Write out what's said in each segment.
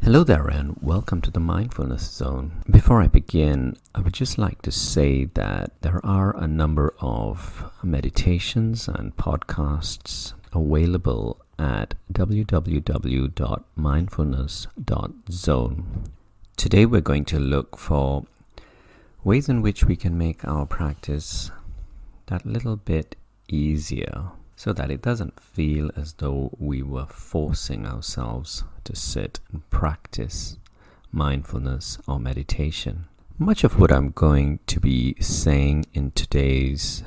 Hello there and welcome to the Mindfulness Zone. Before I begin, I would just like to say that there are a number of meditations and podcasts available at www.mindfulness.zone. Today we're going to look for ways in which we can make our practice that little bit easier so that it doesn't feel as though we were forcing ourselves to sit and practice mindfulness or meditation. Much of what I'm going to be saying in today's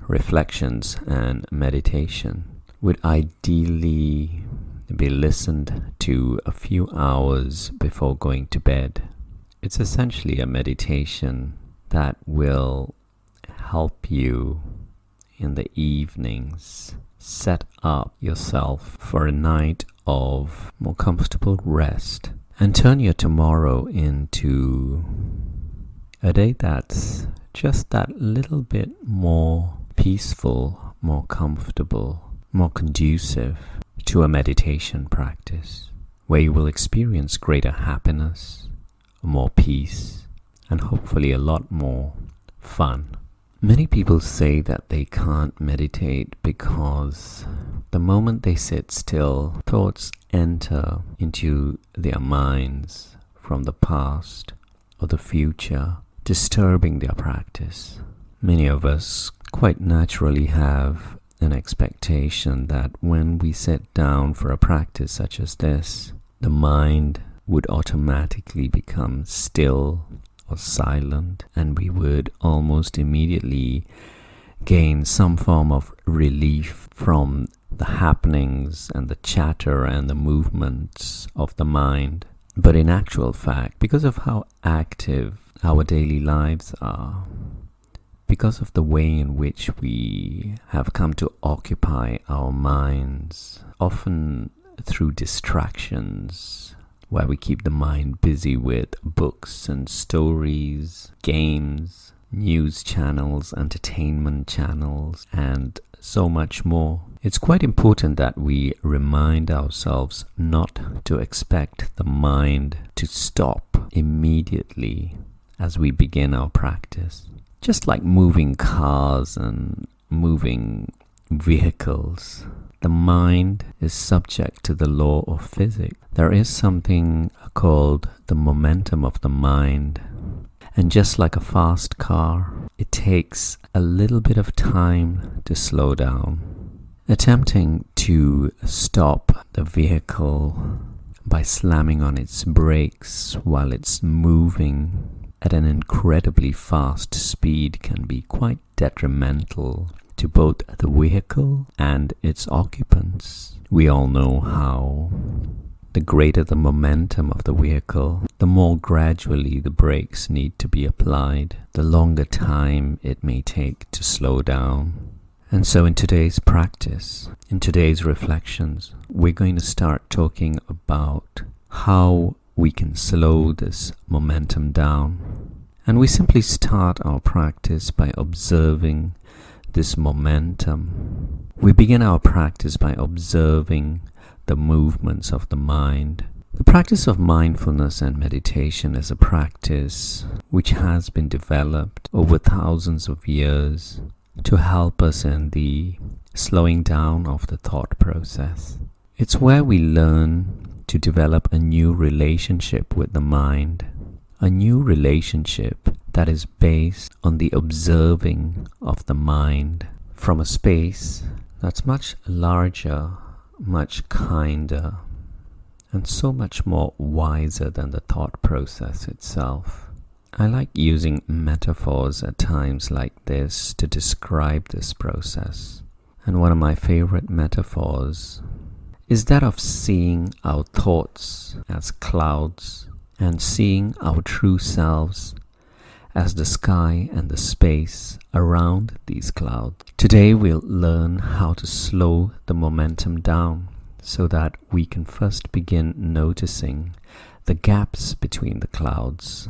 reflections and meditation would ideally be listened to a few hours before going to bed. It's essentially a meditation that will help you in the evenings set up yourself for a night of more comfortable rest and turn your tomorrow into a day that's just that little bit more peaceful, more comfortable, more conducive to a meditation practice where you will experience greater happiness, more peace, and hopefully a lot more fun. Many people say that they can't meditate because the moment they sit still, thoughts enter into their minds from the past or the future, disturbing their practice. Many of us quite naturally have an expectation that when we sit down for a practice such as this, the mind would automatically become still or silent, and we would almost immediately gain some form of relief from the happenings and the chatter and the movements of the mind. But in actual fact, because of how active our daily lives are, because of the way in which we have come to occupy our minds, often through distractions, where we keep the mind busy with books and stories, games, news channels, entertainment channels, and so much more. It's quite important that we remind ourselves not to expect the mind to stop immediately as we begin our practice. Just like moving cars and moving vehicles, the mind is subject to the law of physics. There is something called the momentum of the mind. And just like a fast car, it takes a little bit of time to slow down. Attempting to stop the vehicle by slamming on its brakes while it's moving at an incredibly fast speed can be quite detrimental to both the vehicle and its occupants. We all know how the greater the momentum of the vehicle, the more gradually the brakes need to be applied, the longer time it may take to slow down. And so in today's practice, in today's reflections, we're going to start talking about how we can slow this momentum down. And we simply start our practice by observing this momentum. We begin our practice by observing the movements of the mind. The practice of mindfulness and meditation is a practice which has been developed over thousands of years to help us in the slowing down of the thought process. It's where we learn to develop a new relationship with the mind, a new relationship that is based on the observing of the mind from a space that's much larger, much kinder, and so much more wiser than the thought process itself. I like using metaphors at times like this to describe this process. And one of my favorite metaphors is that of seeing our thoughts as clouds and seeing our true selves as the sky and the space around these clouds. Today we'll learn how to slow the momentum down so that we can first begin noticing the gaps between the clouds,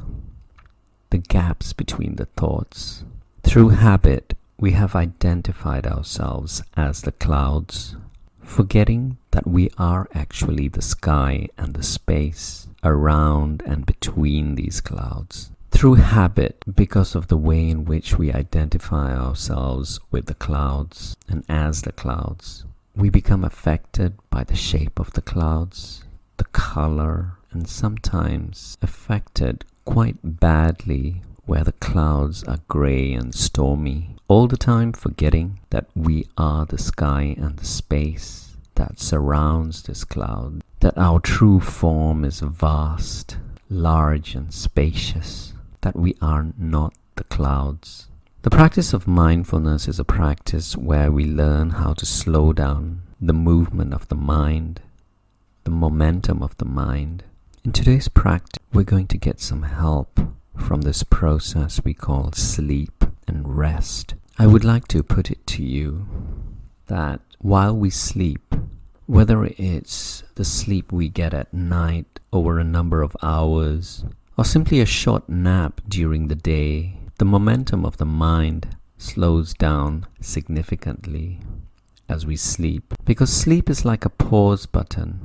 the gaps between the thoughts. Through habit, we have identified ourselves as the clouds, forgetting that we are actually the sky and the space around and between these clouds. Through habit, because of the way in which we identify ourselves with the clouds and as the clouds, we become affected by the shape of the clouds, the color, and sometimes affected quite badly where the clouds are gray and stormy, all the time forgetting that we are the sky and the space that surrounds this cloud, that our true form is vast, large and spacious, that we are not the clouds. The practice of mindfulness is a practice where we learn how to slow down the movement of the mind, the momentum of the mind. In today's practice, we're going to get some help from this process we call sleep and rest. I would like to put it to you that while we sleep, whether it's the sleep we get at night over a number of hours, or simply a short nap during the day, the momentum of the mind slows down significantly as we sleep. Because sleep is like a pause button.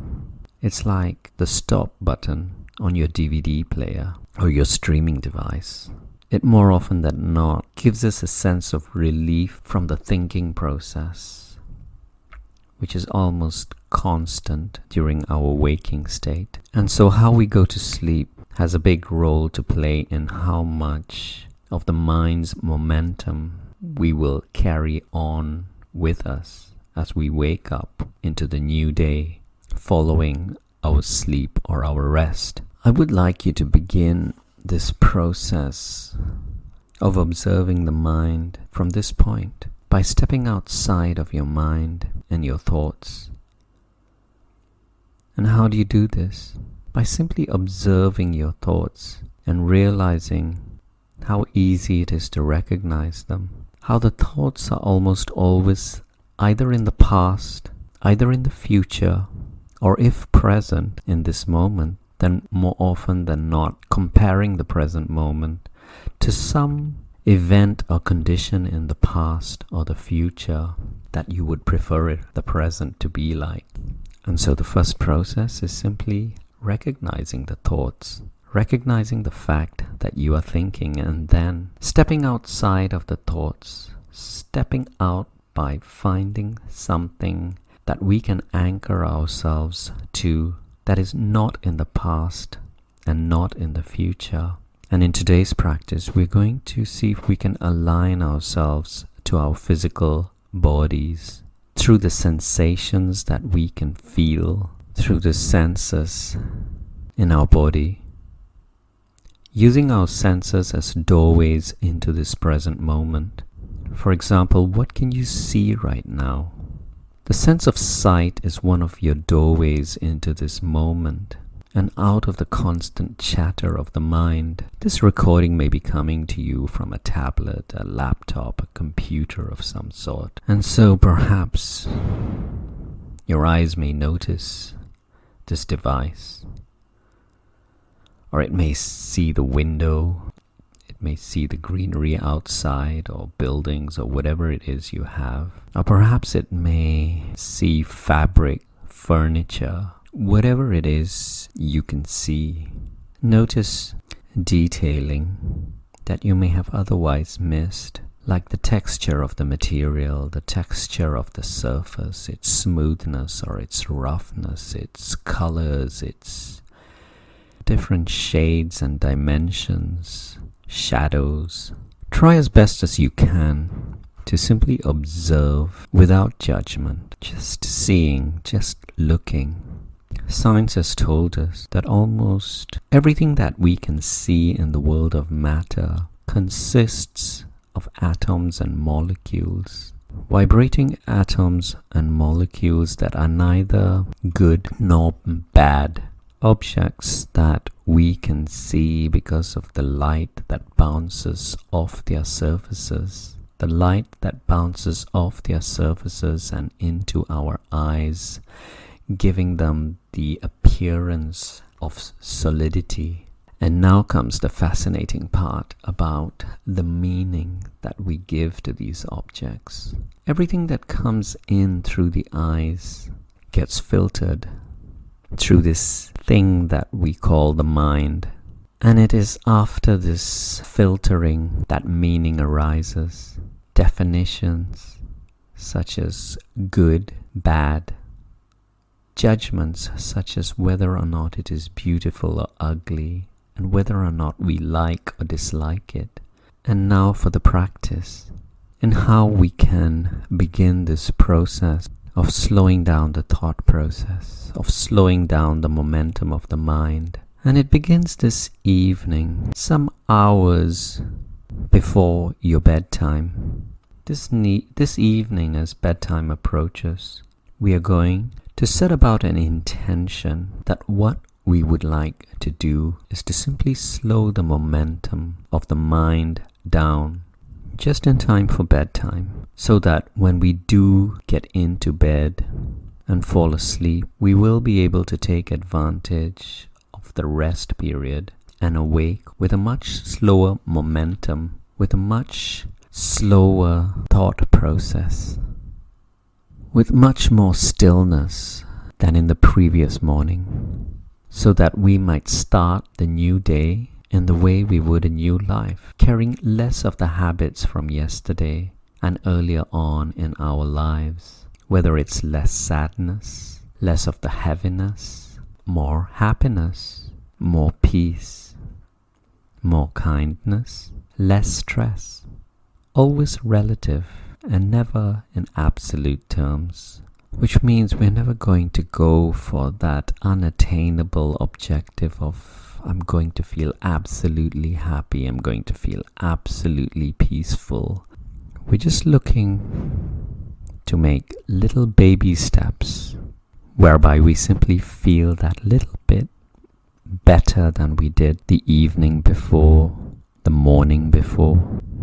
It's like the stop button on your DVD player or your streaming device. It more often than not gives us a sense of relief from the thinking process, which is almost constant during our waking state. And so how we go to sleep has a big role to play in how much of the mind's momentum we will carry on with us as we wake up into the new day following our sleep or our rest. I would like you to begin this process of observing the mind from this point by stepping outside of your mind and your thoughts. And how do you do this? By simply observing your thoughts and realizing how easy it is to recognize them. How the thoughts are almost always either in the past, either in the future, or if present in this moment, then more often than not comparing the present moment to some event or condition in the past or the future that you would prefer the present to be like. And so the first process is simply recognizing the thoughts, recognizing the fact that you are thinking, and then stepping outside of the thoughts, stepping out by finding something that we can anchor ourselves to that is not in the past and not in the future. And in today's practice, we're going to see if we can align ourselves to our physical bodies through the sensations that we can feel, through the senses in our body, using our senses as doorways into this present moment. For example, what can you see right now? The sense of sight is one of your doorways into this moment and out of the constant chatter of the mind. This recording may be coming to you from a tablet, a laptop, a computer of some sort. And so perhaps your eyes may notice this device, or it may see the window, it may see the greenery outside or buildings or whatever it is you have. Or perhaps it may see fabric, furniture, whatever it is you can see. Notice detailing that you may have otherwise missed, like the texture of the material, the texture of the surface, its smoothness or its roughness, its colors, its different shades and dimensions, shadows. Try as best as you can to simply observe without judgment, just seeing, just looking. Science has told us that almost everything that we can see in the world of matter consists of atoms and molecules, vibrating atoms and molecules that are neither good nor bad, objects that we can see because of the light that bounces off their surfaces. The light that bounces off their surfaces and into our eyes, giving them the appearance of solidity. And now comes the fascinating part about the meaning that we give to these objects. Everything that comes in through the eyes gets filtered through this thing that we call the mind. And it is after this filtering that meaning arises. Definitions such as good, bad. Judgments such as whether or not it is beautiful or ugly, and whether or not we like or dislike it. And now for the practice, and how we can begin this process of slowing down the thought process, of slowing down the momentum of the mind. And it begins this evening, some hours before your bedtime. This evening, as bedtime approaches, we are going to set about an intention that what we would like to do is to simply slow the momentum of the mind down just in time for bedtime, so that when we do get into bed and fall asleep, we will be able to take advantage of the rest period and awake with a much slower momentum, with a much slower thought process, with much more stillness than in the previous morning, so that we might start the new day in the way we would a new life, carrying less of the habits from yesterday and earlier on in our lives, whether it's less sadness, less of the heaviness, more happiness, more peace, more kindness, less stress, always relative and never in absolute terms, which means we're never going to go for that unattainable objective of I'm going to feel absolutely happy, I'm going to feel absolutely peaceful. We're just looking to make little baby steps whereby we simply feel that little bit better than we did the evening before, the morning before,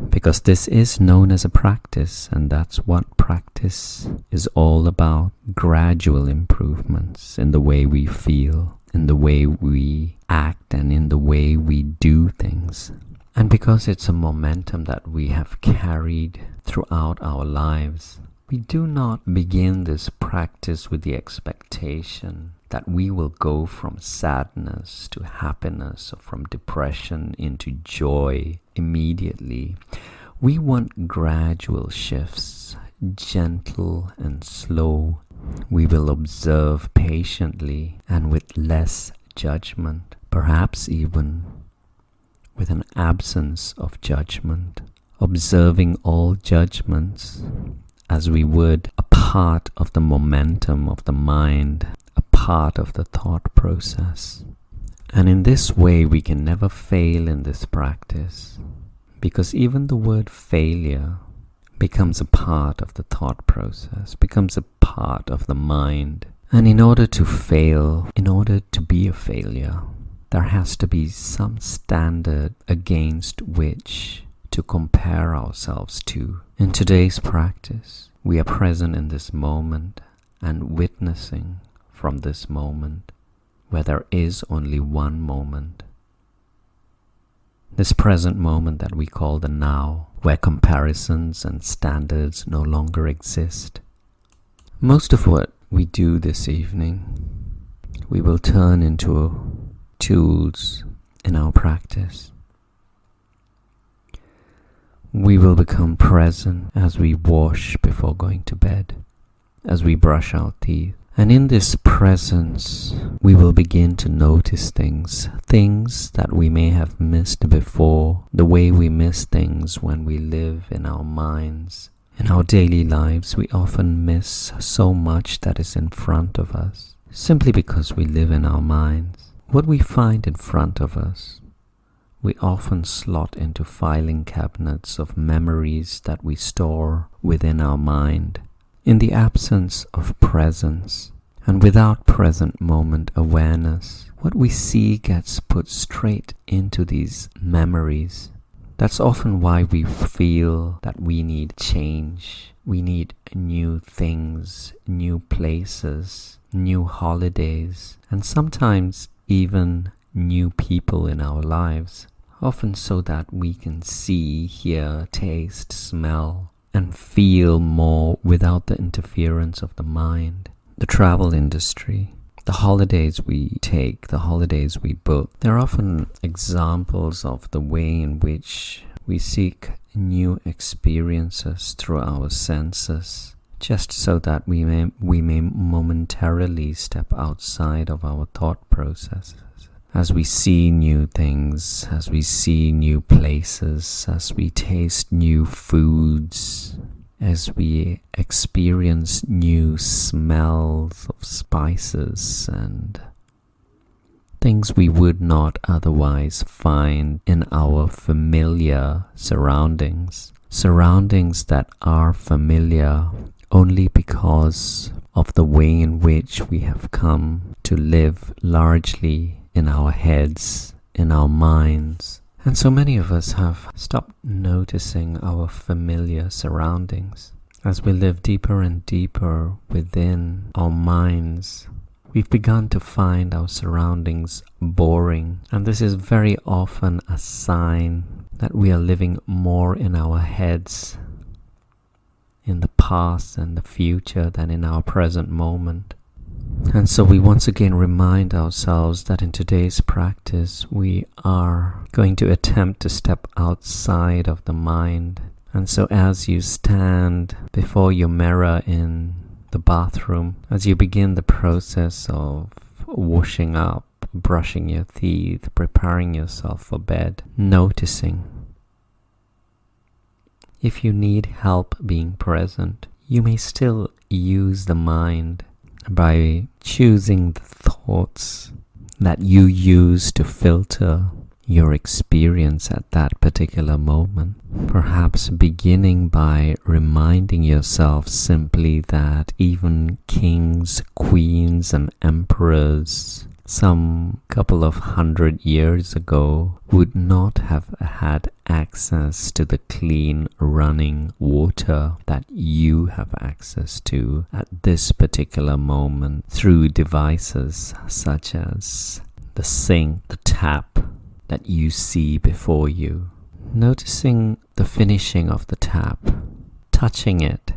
because this is known as a practice, and that's what practice is all about. Gradual improvements in the way we feel, in the way we act, and in the way we do things. And because it's a momentum that we have carried throughout our lives, we do not begin this practice with the expectation that we will go from sadness to happiness or from depression into joy immediately. We want gradual shifts, gentle and slow. We will observe patiently and with less judgment, perhaps even with an absence of judgment, observing all judgments as we would a part of the momentum of the mind, a part of the thought process. And in this way we can never fail in this practice, because even the word failure becomes a part of the thought process, becomes a part of the mind. And in order to fail, in order to be a failure, there has to be some standard against which to compare ourselves to. In today's practice, we are present in this moment and witnessing from this moment, where there is only one moment. This present moment that we call the now, where comparisons and standards no longer exist. Most of what we do this evening, we will turn into tools in our practice. We will become present as we wash before going to bed, as we brush our teeth. And in this presence, we will begin to notice things that we may have missed before, the way we miss things when we live in our minds. In our daily lives, we often miss so much that is in front of us, simply because we live in our minds. What we find in front of us, we often slot into filing cabinets of memories that we store within our mind. In the absence of presence and without present moment awareness, what we see gets put straight into these memories. That's often why we feel that we need change. We need new things, new places, new holidays, and sometimes even new people in our lives. Often so that we can see, hear, taste, smell, and feel more without the interference of the mind. The travel industry, The holidays we take, the holidays we book, they're often examples of the way in which we seek new experiences through our senses, just so that we may momentarily step outside of our thought processes. As we see new things, as we see new places, as we taste new foods, as we experience new smells of spices and things we would not otherwise find in our familiar surroundings. Surroundings that are familiar only because of the way in which we have come to live largely in our heads, in our minds. And so many of us have stopped noticing our familiar surroundings. As we live deeper and deeper within our minds, we've begun to find our surroundings boring. And this is very often a sign that we are living more in our heads, in the past and the future, than in our present moment. And so we once again remind ourselves that in today's practice, we are going to attempt to step outside of the mind. And so as you stand before your mirror in the bathroom, as you begin the process of washing up, brushing your teeth, preparing yourself for bed, noticing. If you need help being present, you may still use the mind by choosing the thoughts that you use to filter your experience at that particular moment. Perhaps beginning by reminding yourself simply that even kings, queens, and emperors some couple of 100 years ago would not have had access to the clean running water that you have access to at this particular moment through devices such as the sink, the tap that you see before you. Noticing the finishing of the tap, touching it,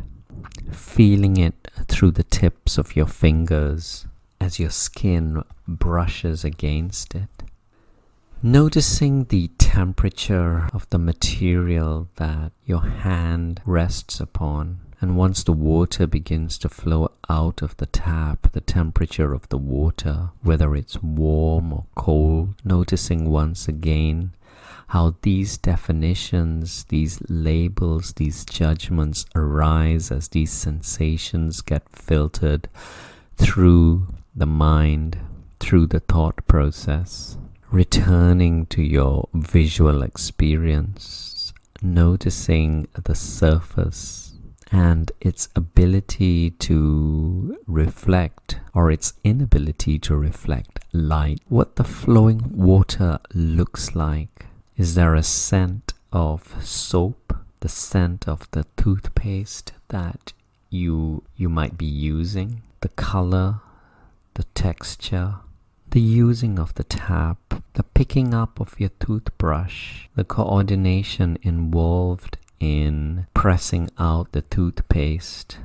feeling it through the tips of your fingers as your skin brushes against it. Noticing the temperature of the material that your hand rests upon. And once the water begins to flow out of the tap, the temperature of the water, whether it's warm or cold, noticing once again how these definitions, these labels, these judgments arise as these sensations get filtered through the mind, through the thought process. Returning to your visual experience, noticing the surface and its ability to reflect, or its inability to reflect light. What the flowing water looks like. Is there a scent of soap, the scent of the toothpaste that you might be using, the color, the texture, the using of the tap, the picking up of your toothbrush, the coordination involved in pressing out the toothpaste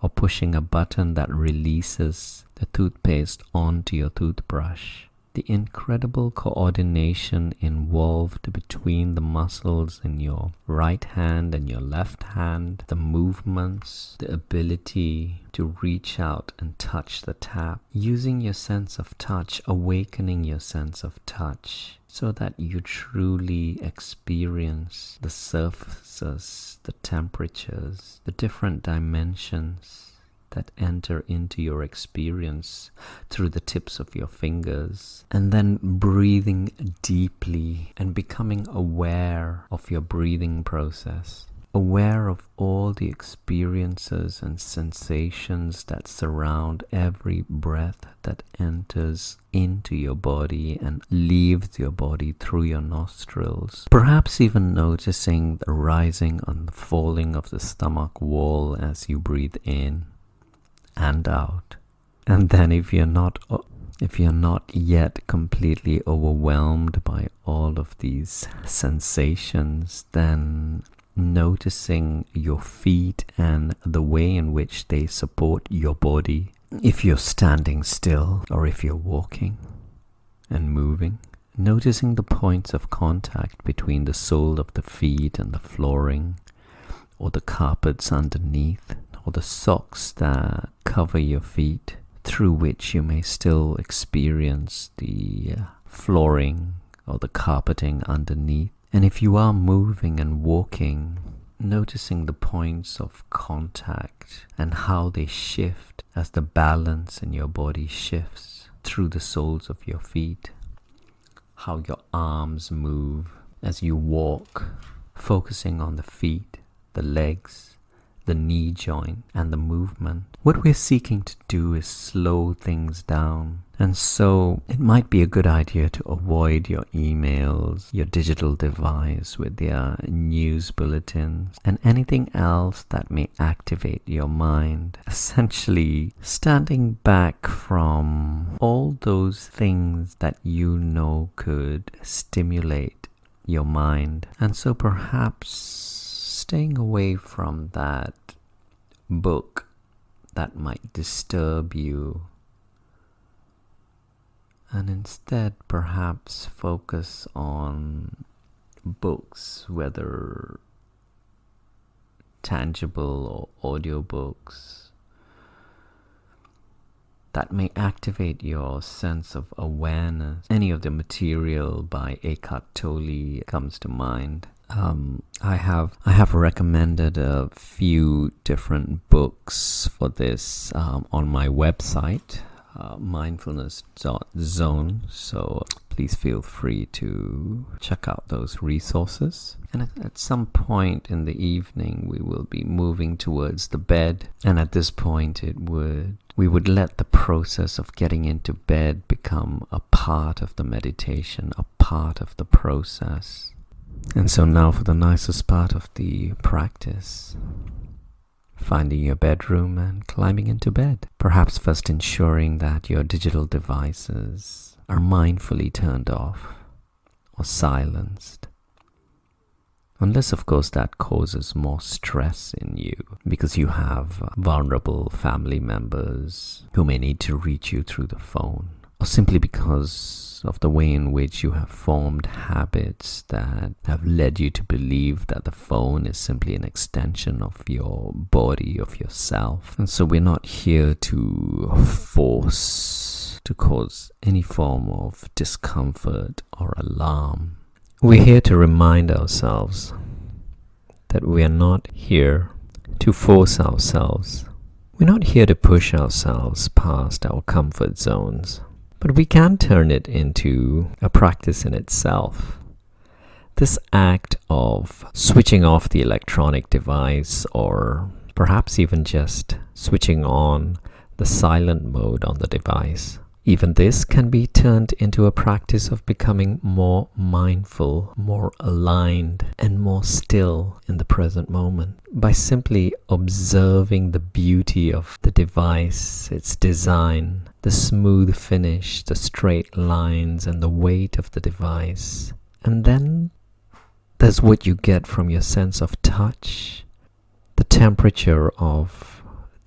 or pushing a button that releases the toothpaste onto your toothbrush. The incredible coordination involved between the muscles in your right hand and your left hand, the movements, the ability to reach out and touch the tap, using your sense of touch, awakening your sense of touch, so that you truly experience the surfaces, the temperatures, the different dimensions that enter into your experience through the tips of your fingers, and then breathing deeply and becoming aware of your breathing process, aware of all the experiences and sensations that surround every breath that enters into your body and leaves your body through your nostrils. Perhaps even noticing the rising and falling of the stomach wall as you breathe in and out. And then if you're not yet completely overwhelmed by all of these sensations, then noticing your feet and the way in which they support your body, If you're standing still or if you're walking and moving, noticing the points of contact between the sole of the feet and the flooring, or the carpets underneath, or the socks that cover your feet, through which you may still experience the flooring or the carpeting underneath. And if you are moving and walking, noticing the points of contact and how they shift as the balance in your body shifts through the soles of your feet, how your arms move as you walk, focusing on the feet, the legs, the knee joint, and the movement. What we're seeking to do is slow things down. And so it might be a good idea to avoid your emails, your digital device with their news bulletins, and anything else that may activate your mind. Essentially, standing back from all those things that you know could stimulate your mind. And so perhaps staying away from that book that might disturb you, and instead perhaps focus on books, whether tangible or audiobooks, that may activate your sense of awareness. Any of the material by Eckhart Tolle comes to mind. I have recommended a few different books for this on my website, mindfulness.zone, so please feel free to check out those resources. And at some point in the evening we will be moving towards the bed, and at this point we would let the process of getting into bed become a part of the meditation, a part of the process. And so now for the nicest part of the practice, finding your bedroom and climbing into bed. Perhaps first ensuring that your digital devices are mindfully turned off or silenced. Unless, of course, that causes more stress in you because you have vulnerable family members who may need to reach you through the phone, or simply because of the way in which you have formed habits that have led you to believe that the phone is simply an extension of your body, of yourself. And so we're not here to force, to cause any form of discomfort or alarm. We're here to remind ourselves that we are not here to force ourselves. We're not here to push ourselves past our comfort zones. But we can turn it into a practice in itself. This act of switching off the electronic device, or perhaps even just switching on the silent mode on the device, even this can be turned into a practice of becoming more mindful, more aligned, and more still in the present moment by simply observing the beauty of the device, its design, the smooth finish, the straight lines, and the weight of the device. And then there's what you get from your sense of touch, the temperature of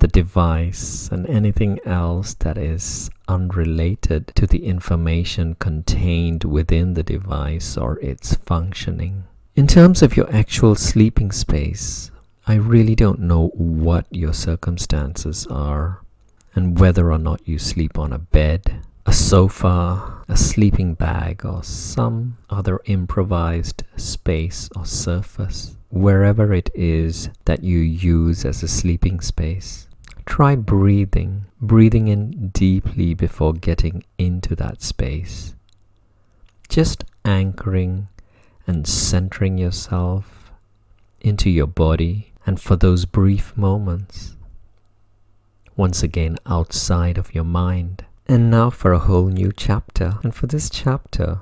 the device, and anything else that is unrelated to the information contained within the device or its functioning. In terms of your actual sleeping space, I really don't know what your circumstances are and whether or not you sleep on a bed, a sofa, a sleeping bag, or some other improvised space or surface. Wherever it is that you use as a sleeping space, try breathing in deeply before getting into that space. Just anchoring and centering yourself into your body, and for those brief moments, once again outside of your mind. And now for a whole new chapter. And for this chapter,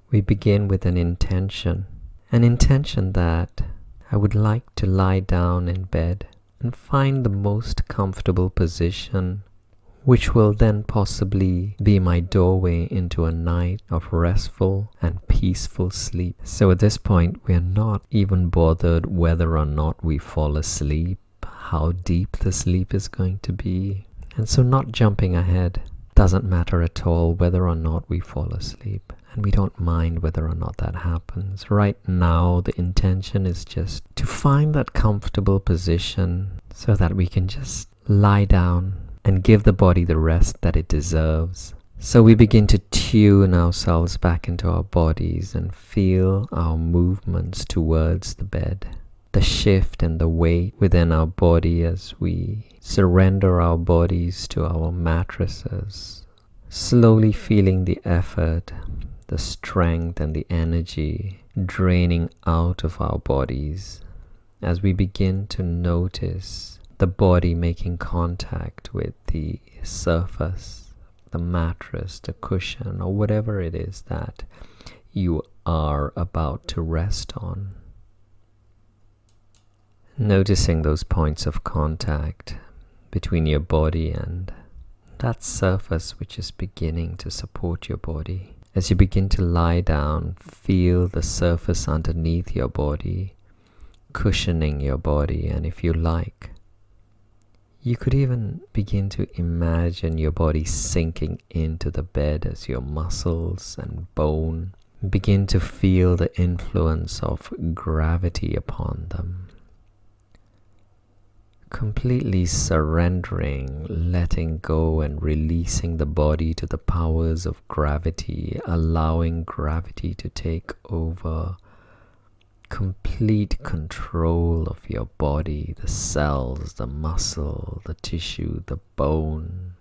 we begin with an intention that I would like to lie down in bed and find the most comfortable position, which will then possibly be my doorway into a night of restful and peaceful sleep. So at this point, we are not even bothered whether or not we fall asleep, how deep the sleep is going to be. And so not jumping ahead doesn't matter at all whether or not we fall asleep. And we don't mind whether or not that happens. Right now, the intention is just to find that comfortable position so that we can just lie down and give the body the rest that it deserves. So we begin to tune ourselves back into our bodies and feel our movements towards the bed. The shift and the weight within our body as we surrender our bodies to our mattresses. Slowly feeling the effort, the strength and the energy draining out of our bodies as we begin to notice the body making contact with the surface, the mattress, the cushion, or whatever it is that you are about to rest on. Noticing those points of contact between your body and that surface which is beginning to support your body. As you begin to lie down, feel the surface underneath your body, cushioning your body, and if you like, you could even begin to imagine your body sinking into the bed as your muscles and bone begin to feel the influence of gravity upon them. Completely surrendering, letting go and releasing the body to the powers of gravity, allowing gravity to take over complete control of your body, the cells, the muscle, the tissue, the bone.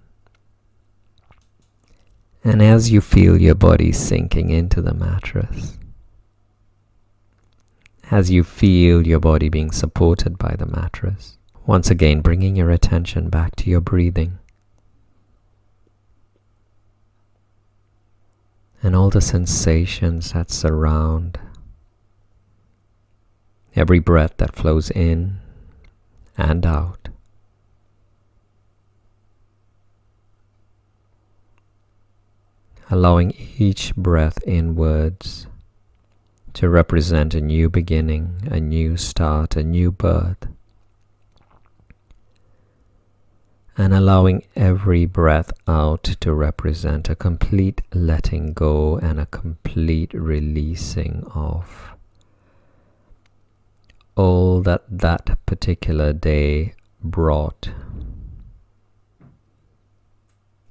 And as you feel your body sinking into the mattress, as you feel your body being supported by the mattress, once again, bringing your attention back to your breathing and all the sensations that surround every breath that flows in and out. Allowing each breath inwards to represent a new beginning, a new start, a new birth. And allowing every breath out to represent a complete letting go and a complete releasing of all that that particular day brought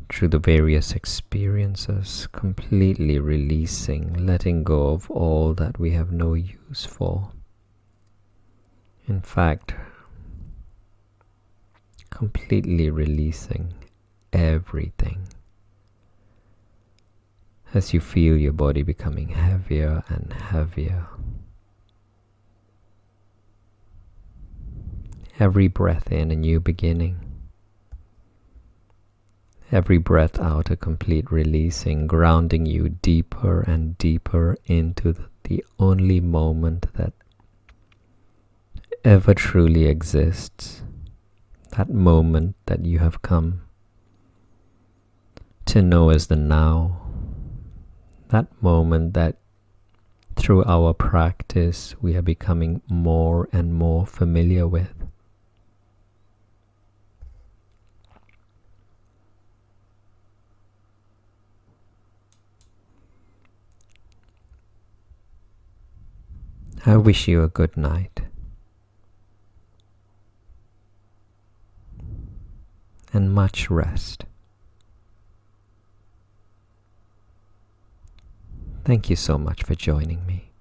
through the various experiences, completely releasing, letting go of all that we have no use for. In fact, completely releasing everything as you feel your body becoming heavier and heavier. Every breath in, a new beginning. Every breath out, a complete releasing, grounding you deeper and deeper into the only moment that ever truly exists. That moment that you have come to know as the now. That moment that through our practice we are becoming more and more familiar with. I wish you a good night. And much rest. Thank you so much for joining me.